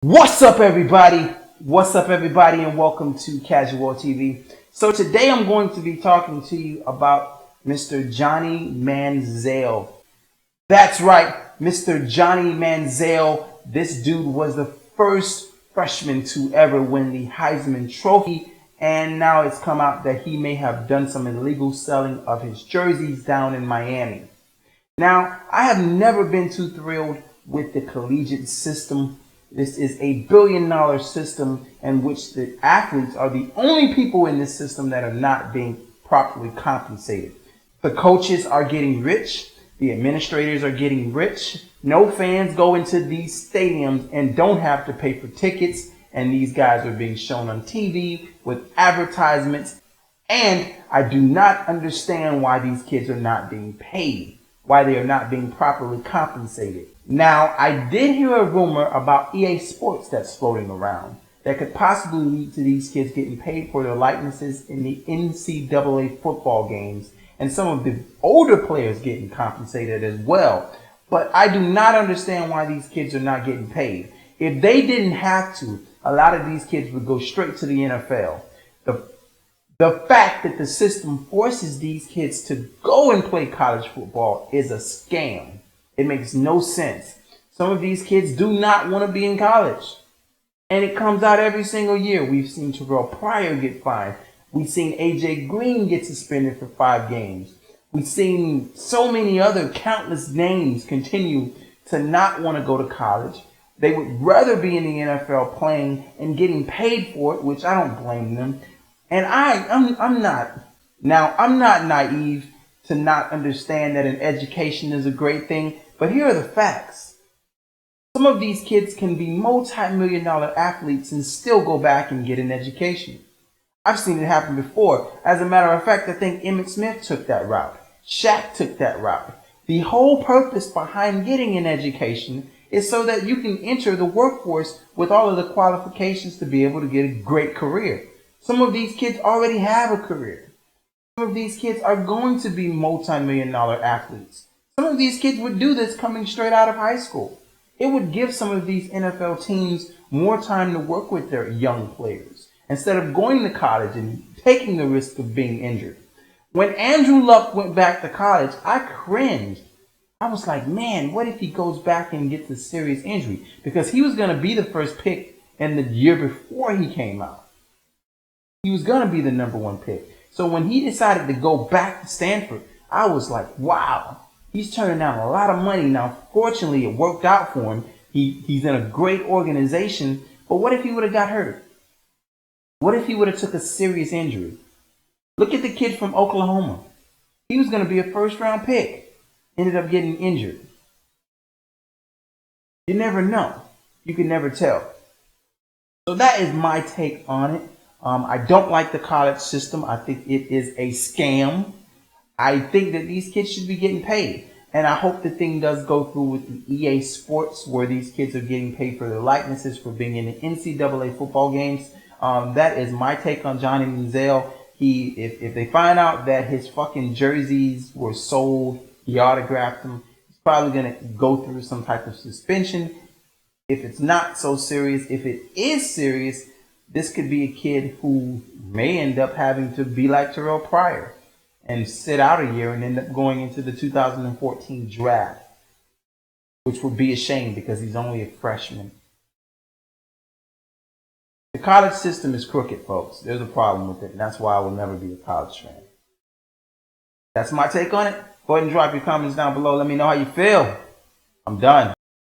What's up, everybody? What's up, everybody, and welcome to Casual TV. So today I'm going to be talking to you about Mr. Johnny Manziel. That's right, Mr. Johnny Manziel. This dude was the first freshman to ever win the Heisman Trophy, and now it's come out that he may have done some illegal selling of his jerseys down in Miami. Now, I have never been too thrilled with the collegiate system. This is a $1 billion system in which the athletes are the only people in this system that are not being properly compensated. The coaches are getting rich. The administrators are getting rich. No fans go into these stadiums and don't have to pay for tickets. And these guys are being shown on TV with advertisements. And I do not understand why these kids are not being paid, why they are not being properly compensated. Now, I did hear a rumor about EA Sports that's floating around that could possibly lead to these kids getting paid for their likenesses in the NCAA football games and some of the older players getting compensated as well. But I do not understand why these kids are not getting paid. If they didn't have to, a lot of these kids would go straight to the NFL. The fact that the system forces these kids to go and play college football is a scam. It makes no sense. Some of these kids do not want to be in college. And it comes out every single year. We've seen Terrell Pryor get fined. We've seen AJ Green get suspended for 5 games. We've seen so many other countless names continue to not want to go to college. They would rather be in the NFL playing and getting paid for it, which I don't blame them. And I'm not naive to not understand that an education is a great thing, but here are the facts. Some of these kids can be multi-million-dollar athletes and still go back and get an education. I've seen it happen before. As a matter of fact, I think Emmitt Smith took that route. Shaq took that route. The whole purpose behind getting an education is so that you can enter the workforce with all of the qualifications to be able to get a great career. Some of these kids already have a career. Some of these kids are going to be multi-million-dollar athletes. Some of these kids would do this coming straight out of high school. It would give some of these NFL teams more time to work with their young players instead of going to college and taking the risk of being injured. When Andrew Luck went back to college, I cringed. I was like, man, what if he goes back and gets a serious injury? Because he was going to be the first pick in the year before he came out. He was going to be the #1 pick. So when he decided to go back to Stanford, I was like, wow, he's turning down a lot of money. Now, fortunately, it worked out for him. He's in a great organization. But what if he would have got hurt? What if he would have took a serious injury? Look at the kid from Oklahoma. He was going to be a first-round pick. Ended up getting injured. You never know. You can never tell. So that is my take on it. I don't like the college system. I think it is a scam. I think that these kids should be getting paid. And I hope the thing does go through with the EA Sports where these kids are getting paid for their likenesses for being in the NCAA football games. That is my take on Johnny Manziel. If they find out that his fucking jerseys were sold, he autographed them, he's probably going to go through some type of suspension. If it's not so serious, if it is serious, this could be a kid who may end up having to be like Terrell Pryor and sit out a year and end up going into the 2014 draft, which would be a shame because he's only a freshman. The college system is crooked, folks. There's a problem with it, and that's why I will never be a college fan. That's my take on it. Go ahead and drop your comments down below. Let me know how you feel. I'm done.